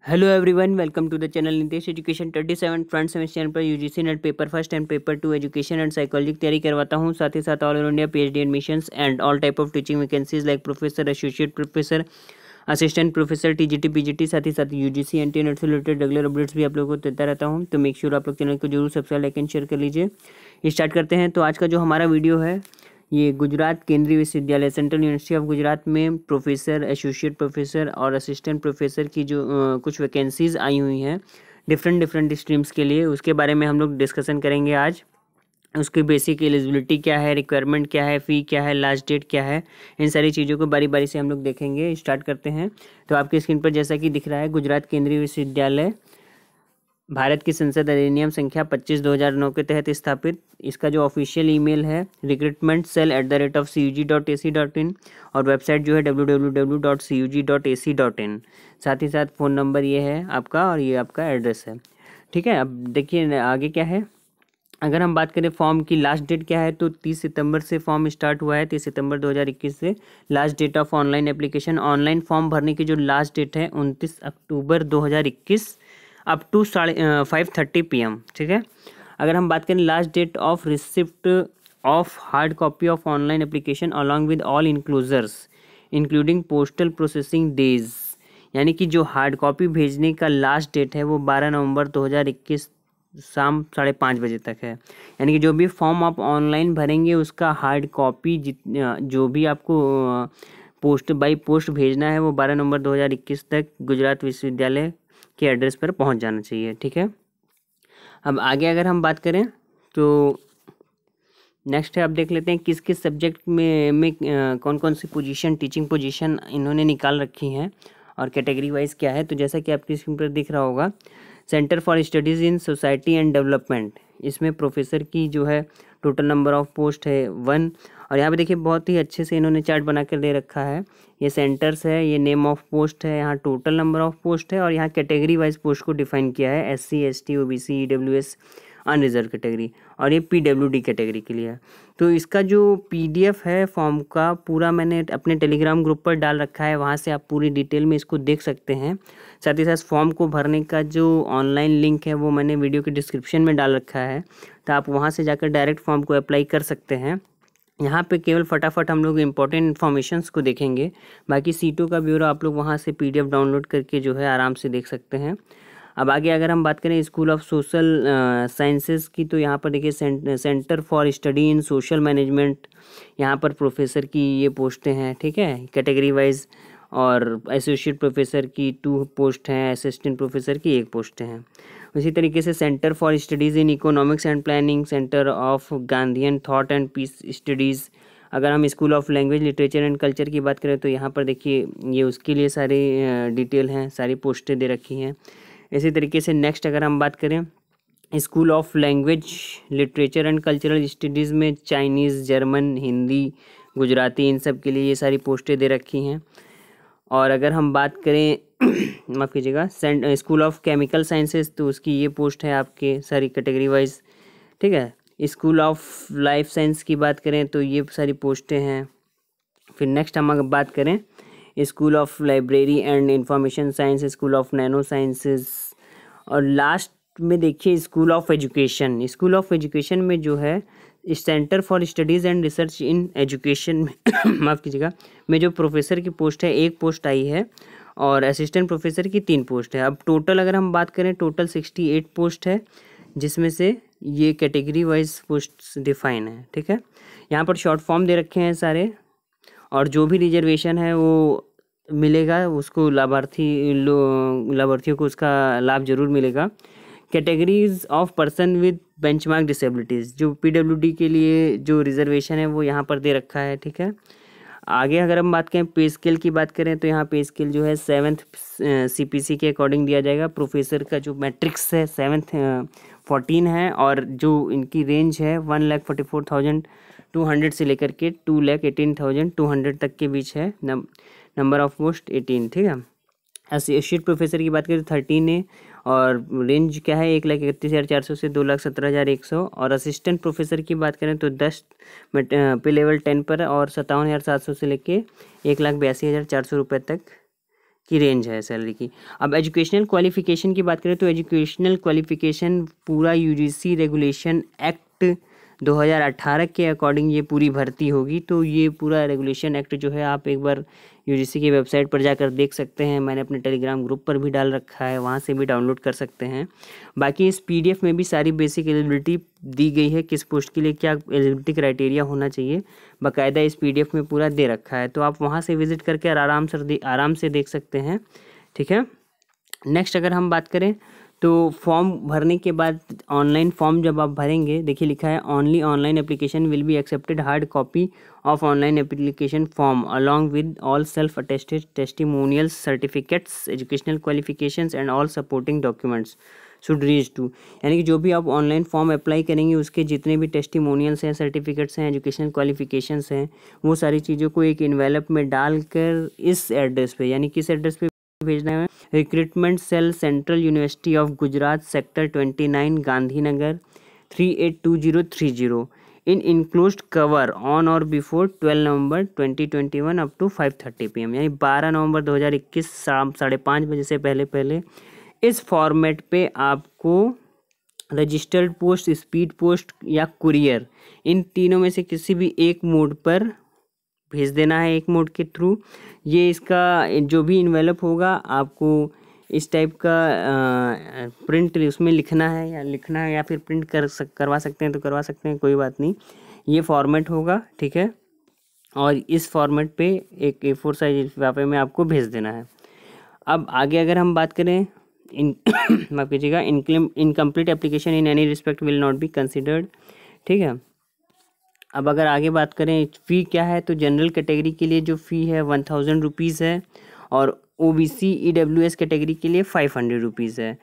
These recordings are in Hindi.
Hello everyone, welcome to the channel Nitesh education 37 front semester channel पर UGC NET paper first and paper 2 education and psychology की तैयारी करवाता हूं। साथ ही साथ all over India PhD admissions and all type of teaching vacancies like professor, associate professor, assistant professor, TGT, PGT, साथ ही साथ यूजीसी एनटी नेट से रिलेटेड रेगुलर अपडेट्स भी आप लोगों को देता रहता हूँ। तो मेक श्योर आप लोग चैनल को जरूर सब्सक्राइब, लाइक एंड शेयर कर लीजिए। स्टार्ट करते हैं। तो आज का जो हमारा वीडियो है ये गुजरात केंद्रीय विश्वविद्यालय सेंट्रल यूनिवर्सिटी ऑफ गुजरात में प्रोफेसर, एसोसिएट प्रोफेसर और असिस्टेंट प्रोफेसर की जो कुछ वैकेंसीज़ आई हुई हैं डिफरेंट स्ट्रीम्स के लिए, उसके बारे में हम लोग डिस्कशन करेंगे आज। उसकी बेसिक एलिजिबिलिटी क्या है, रिक्वायरमेंट क्या है, फ़ी क्या है, लास्ट डेट क्या है, इन सारी चीज़ों को बारी बारी से हम लोग देखेंगे। स्टार्ट करते हैं। तो आपकी स्क्रीन पर जैसा कि दिख रहा है, गुजरात केंद्रीय विश्वविद्यालय भारत की संसद अधिनियम संख्या 25/2009 के तहत स्थापित। इसका जो ऑफिशियल ईमेल है recruitment@cug.ac.in और वेबसाइट जो है www.cug.ac.in। साथ ही साथ फ़ोन नंबर ये है आपका और ये आपका एड्रेस है। ठीक है, अब देखिए आगे क्या है। अगर हम बात करें फॉर्म की लास्ट डेट क्या है, तो 30 सितंबर से फॉर्म स्टार्ट हुआ है। 30 सितंबर 2021 से last date of online application. Online form भरने की जो लास्ट डेट है 29 अक्टूबर 2021 अप टू 5:30 PM। ठीक है। अगर हम बात करें last date of receipt of hard copy of online application along with all enclosures including postal processing days, यानी कि जो हार्ड कॉपी भेजने का लास्ट डेट है वो 12 नवंबर 2021 शाम 5:30 बजे तक है। यानी कि जो भी फॉर्म आप ऑनलाइन भरेंगे उसका हार्ड कॉपी जो भी आपको पोस्ट बाई पोस्ट भेजना है वो 12 नवंबर 2021 तक गुजरात विश्वविद्यालय के एड्रेस पर पहुंच जाना चाहिए। ठीक है। अब आगे अगर हम बात करें तो नेक्स्ट है, आप देख लेते हैं किस किस सब्जेक्ट में कौन कौन सी पोजीशन, टीचिंग पोजीशन इन्होंने निकाल रखी हैं और कैटेगरी वाइज क्या है। तो जैसा कि आपकी स्क्रीन पर दिख रहा होगा, centre for studies in society and development, इसमें प्रोफेसर की जो है टोटल नंबर ऑफ पोस्ट है 1। और यहाँ पे देखिए बहुत ही अच्छे से इन्होंने चार्ट बना कर दे रखा है। ये सेंटर्स है, ये नेम ऑफ पोस्ट है, यहाँ टोटल नंबर ऑफ पोस्ट है और यहाँ कैटेगरी वाइज पोस्ट को डिफाइन किया है। SC, ST, OBC, EWS, unreserved category, और ये PWD कैटेगरी के लिए है। तो इसका जो PDF है फॉर्म का पूरा मैंने अपने टेलीग्राम ग्रुप पर डाल रखा है, वहाँ से आप पूरी डिटेल में इसको देख सकते हैं। साथ ही साथ फॉर्म को भरने का जो ऑनलाइन लिंक है वो मैंने वीडियो के डिस्क्रिप्शन में डाल रखा है, तो आप वहाँ से जाकर डायरेक्ट फॉर्म को अप्लाई कर सकते हैं। यहाँ पे केवल फटाफट हम लोग इम्पोर्टेंट इन्फॉर्मेशंस को देखेंगे, बाकी सीटों का ब्यौरा आप लोग वहाँ से PDF डाउनलोड करके जो है आराम से देख सकते हैं। अब आगे अगर हम बात करें स्कूल ऑफ सोशल साइंसेज की, तो यहाँ पर देखिए centre for study in social management, यहाँ पर प्रोफेसर की ये पोस्टें हैं। ठीक है, कैटेगरी वाइज। और एसोसिएट प्रोफेसर की 2 पोस्ट हैं, असिस्टेंट प्रोफेसर की 1 पोस्ट हैं। उसी तरीके से centre for studies in economics and planning, centre of Gandhian thought and peace studies. अगर हम school of language, literature and culture की बात करें तो यहाँ पर देखिए ये उसके लिए सारी डिटेल हैं, सारी पोस्टें दे रखी हैं। इसी तरीके से नेक्स्ट अगर हम बात करें school of language, literature and cultural studies में चाइनीज़, जर्मन, हिंदी, गुजराती, इन सब के लिए ये सारी पोस्टें दे रखी हैं। और अगर हम बात करें माफ़ कीजिएगा स्कूल ऑफ केमिकल साइंसेज, तो उसकी ये पोस्ट है आपके सारी कैटेगरी वाइज। ठीक है। स्कूल ऑफ लाइफ साइंस की बात करें तो ये सारी पोस्टें हैं। फिर नेक्स्ट हम अगर बात करें school of library and information science, school of nano sciences, और लास्ट में देखिए school of education. School of education में जो है centre for studies and research in education में माफ़ कीजिएगा में जो प्रोफेसर की पोस्ट है 1 पोस्ट आई है और असिस्टेंट प्रोफेसर की 3 पोस्ट है। अब टोटल अगर हम बात करें टोटल 68 पोस्ट है, जिसमें से ये कैटेगरी वाइज पोस्ट डिफाइन है। ठीक है। यहाँ पर शॉर्ट फॉर्म दे रखे हैं सारे, और जो भी रिजर्वेशन है वो मिलेगा उसको लाभार्थियों को उसका लाभ जरूर मिलेगा। Categories of person with benchmark disabilities, जो PWD के लिए जो रिजर्वेशन है वो यहाँ पर दे रखा है। ठीक है। आगे अगर हम बात करें पे स्केल की बात करें तो यहाँ पे स्केल जो है 7th CPC के अकॉर्डिंग दिया जाएगा। प्रोफेसर का जो मैट्रिक्स है 7th 14 है, और जो इनकी रेंज है 1,44,200 से लेकर के 2,18,200 तक के बीच है। Number of post 18। ठीक है। एसोसिएट प्रोफेसर की बात करें तो 13 है, और रेंज क्या है 1,31,400 से 2,17,100। और असिस्टेंट प्रोफेसर की बात करें तो 10 पे लेवल 10 पर और 57,700 से लेके 1,82,400 रुपये तक की रेंज है सैलरी की। अब एजुकेशनल क्वालिफिकेशन की बात करें तो एजुकेशनल क्वालिफिकेशन पूरा यूजीसी रेगुलेशन एक्ट 2018 के अकॉर्डिंग ये पूरी भर्ती होगी। तो ये पूरा रेगुलेशन एक्ट जो है आप एक बार यूजीसी की वेबसाइट पर जाकर देख सकते हैं। मैंने अपने टेलीग्राम ग्रुप पर भी डाल रखा है, वहाँ से भी डाउनलोड कर सकते हैं। बाकी इस पीडीएफ में भी सारी बेसिक एलिजिबिलिटी दी गई है, किस पोस्ट के लिए क्या एलिजिबिलिटी क्राइटेरिया होना चाहिए, बाकायदा इस पीडीएफ में पूरा दे रखा है। तो आप वहाँ से विजिट करके आराम से देख सकते हैं। ठीक है, नेक्स्ट अगर हम बात करें तो फॉर्म भरने के बाद ऑनलाइन फॉर्म जब आप भरेंगे, देखिए लिखा है only online application will be accepted, hard copy of online application form along with all self attested testimonials certificates educational qualifications and all supporting documents should reach to. यानी कि जो भी आप ऑनलाइन फॉर्म अप्लाई करेंगे उसके जितने भी टेस्टिमोनियल्स हैं, सर्टिफिकेट्स हैं, एजुकेशनल क्वालिफिकेशंस हैं, वो सारी चीज़ों को एक इन्वेलप में डालकर इस एड्रेस पे, यानी किस एड्रेस पे भेजना है, recruitment cell central university of Gujarat sector 29 Gandhinagar 382030 in enclosed cover on और before 12 November 2021 up to 5:30 PM, यानी 12 नवंबर 2021 शाम 5:30 बजे से पहले इस फॉर्मेट पे आपको रजिस्टर्ड पोस्ट, स्पीड पोस्ट या कुरियर, इन तीनों में से किसी भी एक मोड पर भेज देना है, एक मोड के थ्रू। ये इसका जो भी इन्वेलप होगा आपको इस टाइप का प्रिंट उसमें लिखना है या फिर प्रिंट करवा सकते हैं तो करवा सकते हैं, कोई बात नहीं। ये फॉर्मेट होगा, ठीक है, और इस फॉर्मेट पे एक A4 साइज लिफाफे में आपको भेज देना है। अब आगे अगर हम बात करें माफ कीजिएगा, incomplete application in any respect will not be considered. ठीक है, अब अगर आगे बात करें फ़ी क्या है, तो जनरल कैटेगरी के लिए जो फ़ी है 1000 रुपीज़ है और OBC EWS कैटेगरी के लिए 500 रुपीज़ है।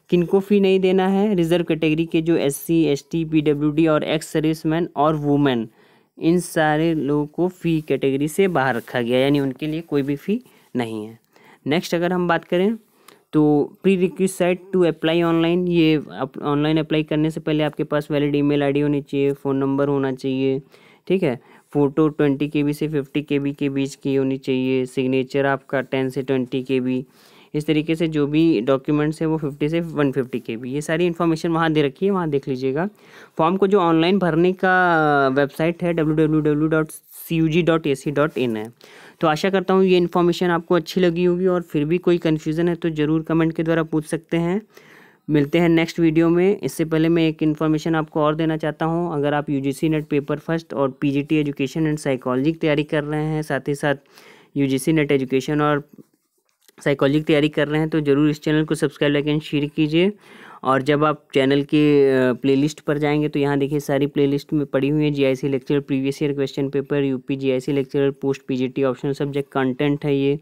किनको फ़ी नहीं देना है, रिज़र्व कैटेगरी के जो SC ST PWD और एक्स सर्विसमैन और वुमेन, इन सारे लोगों को फ़ी कैटेगरी से बाहर रखा गया, यानी उनके लिए कोई भी फ़ी नहीं है। नेक्स्ट अगर हम बात करें तो prerequisite to apply online, ये ऑनलाइन अप्लाई करने से पहले आपके पास वैलिड ईमेल आईडी होनी चाहिए, फ़ोन नंबर होना चाहिए, ठीक है, फ़ोटो 20 KB से 50 KB के बीच की होनी चाहिए, सिग्नेचर आपका 10 से 20 KB, इस तरीके से जो भी डॉक्यूमेंट्स है वो 50 से 150 KB, ये सारी इन्फॉर्मेशन वहाँ दे रखी है, वहाँ देख लीजिएगा। फॉर्म को जो ऑनलाइन भरने का वेबसाइट है www.cug.ac.in है। तो आशा करता हूँ ये इन्फॉर्मेशन आपको अच्छी लगी होगी, और फिर भी कोई कन्फ्यूज़न है तो ज़रूर कमेंट के द्वारा पूछ सकते हैं। मिलते हैं नेक्स्ट वीडियो में। इससे पहले मैं एक इन्फॉर्मेशन आपको और देना चाहता हूँ, अगर आप UGC नेट पेपर फर्स्ट और PGT एजुकेशन एंड साइकोलॉजी की तैयारी कर रहे हैं, साथ ही साथ UGC नेट एजुकेशन और साइकोलॉजी की तैयारी कर रहे हैं, तो ज़रूर इस चैनल को सब्सक्राइब लाइक एंड शेयर कीजिए। और जब आप चैनल के प्लेलिस्ट पर जाएंगे तो यहाँ देखिए सारी प्लेलिस्ट में पड़ी हुई है, GIC lecture, previous year question paper, UP GIC lecture, post PGT optional subject content है, ये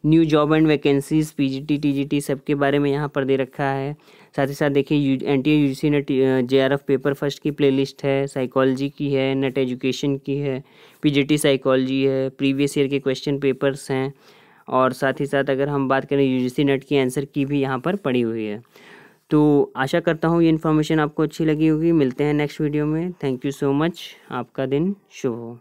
new job and vacancies PGT TGT सबके बारे में यहाँ पर दे रखा है। साथ ही साथ देखिए NTA UGC net JRF paper first की प्लेलिस्ट है, साइकोलॉजी की है, नेट एजुकेशन की है, PGT साइकोलॉजी है, प्रीवियस ईयर के क्वेश्चन पेपर्स हैं, और साथ ही साथ अगर हम बात करें UGC नेट की आंसर की भी यहाँ पर पड़ी हुई है। तो आशा करता हूँ ये इन्फॉर्मेशन आपको अच्छी लगी होगी। मिलते हैं नेक्स्ट वीडियो में। थैंक यू सो मच, आपका दिन शुभ हो।